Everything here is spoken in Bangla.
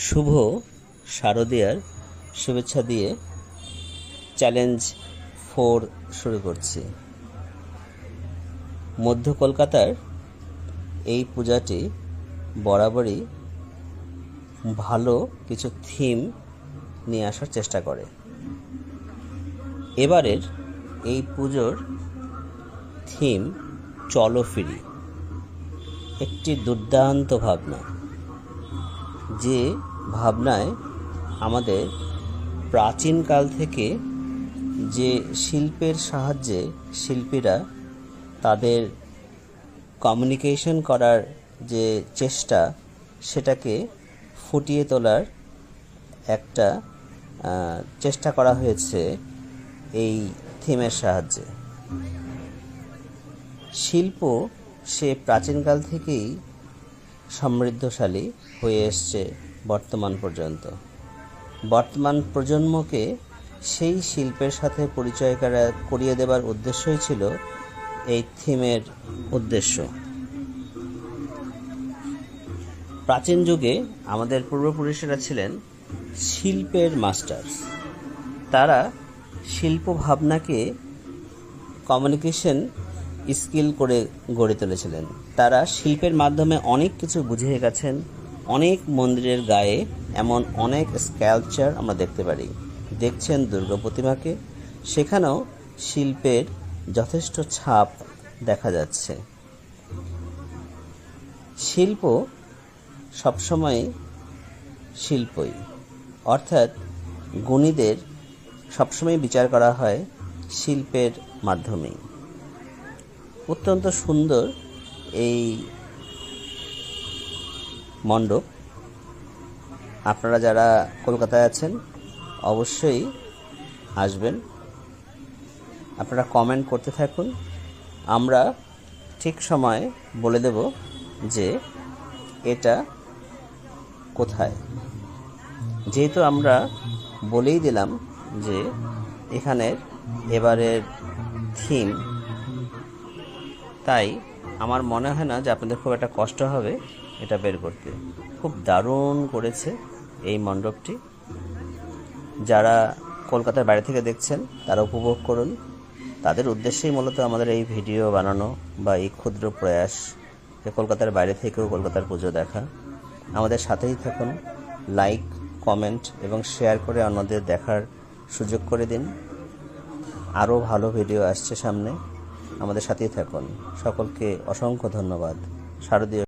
শুভ শারদীয়ার শুভেচ্ছা দিয়ে চ্যালেঞ্জ 4 শুরু করছি। মধ্য কলকাতার এই পূজাটি বরাবরই ভালো কিছু থিম নিয়ে আসার চেষ্টা করে। এবারের এই পুজোর থিম চলো ফিরি, একটি দুর্দান্ত ভাবনা, যে ভাবনায় আমাদের প্রাচীনকাল থেকে যে শিল্পের সাহায্যে শিল্পীরা তাদের কমিউনিকেশন করার যে চেষ্টা, সেটাকে ফুটিয়ে তোলার একটা চেষ্টা করা হয়েছে এই থিমের সাহায্যে। শিল্প সে প্রাচীনকাল থেকেই সমৃদ্ধশালী হয়ে এসছে বর্তমান পর্যন্ত। বর্তমান প্রজন্মকে সেই শিল্পের সাথে পরিচয় করিয়ে দেবার উদ্দেশ্যই ছিল এই থিমের উদ্দেশ্য। প্রাচীন যুগে আমাদের পূর্বপুরুষেরা ছিলেন শিল্পের মাস্টার্স। তারা শিল্প ভাবনাকে কমিউনিকেশন স্কিল করে গড়ে তুলেছিলেন। তারা শিল্পের মাধ্যমে অনেক কিছু বুঝিয়ে গেছেন। অনেক মন্দিরের গায়ে এমন অনেক স্কাল্পচার আমরা দেখতে পারি। দেখছেন দুর্গা প্রতিমাকে, সেখানেও শিল্পের যথেষ্ট ছাপ দেখা যাচ্ছে। শিল্প সবসময় শিল্পই, অর্থাৎ গুণীদের সবসময় বিচার করা হয় শিল্পের মাধ্যমেই। অত্যন্ত সুন্দর এই মণ্ডপ। আপনারা যারা কলকাতায় আছেন অবশ্যই আসবেন। আপনারা কমেন্ট করতে থাকুন, আমরা ঠিক সময়ে বলে দেব যে এটা কোথায়। যেহেতু আমরা বলেই দিলাম যে এখানের এবারের থিম, তাই আমার মনে হয় না যে আপনাদের খুব একটা কষ্ট হবে এটা বের করতে। খুব দারুণ করেছে এই মণ্ডপটি। যারা কলকাতার বাইরে থেকে দেখছেন তারা উপভোগ করুন। তাদের উদ্দেশ্যেই মূলত আমাদের এই ভিডিও বানানো বা এই ক্ষুদ্র প্রয়াস, যে কলকাতার বাইরে থেকেও কলকাতার পুজো দেখা। আমাদের সাথেই থাকুন, লাইক, কমেন্ট এবং শেয়ার করে অন্যদের দেখার সুযোগ করে দিন। আরও ভালো ভিডিও আসছে সামনে, আমাদের সাথেই থাকুন। সকলকে অসংখ্য ধন্যবাদ। শারদীয়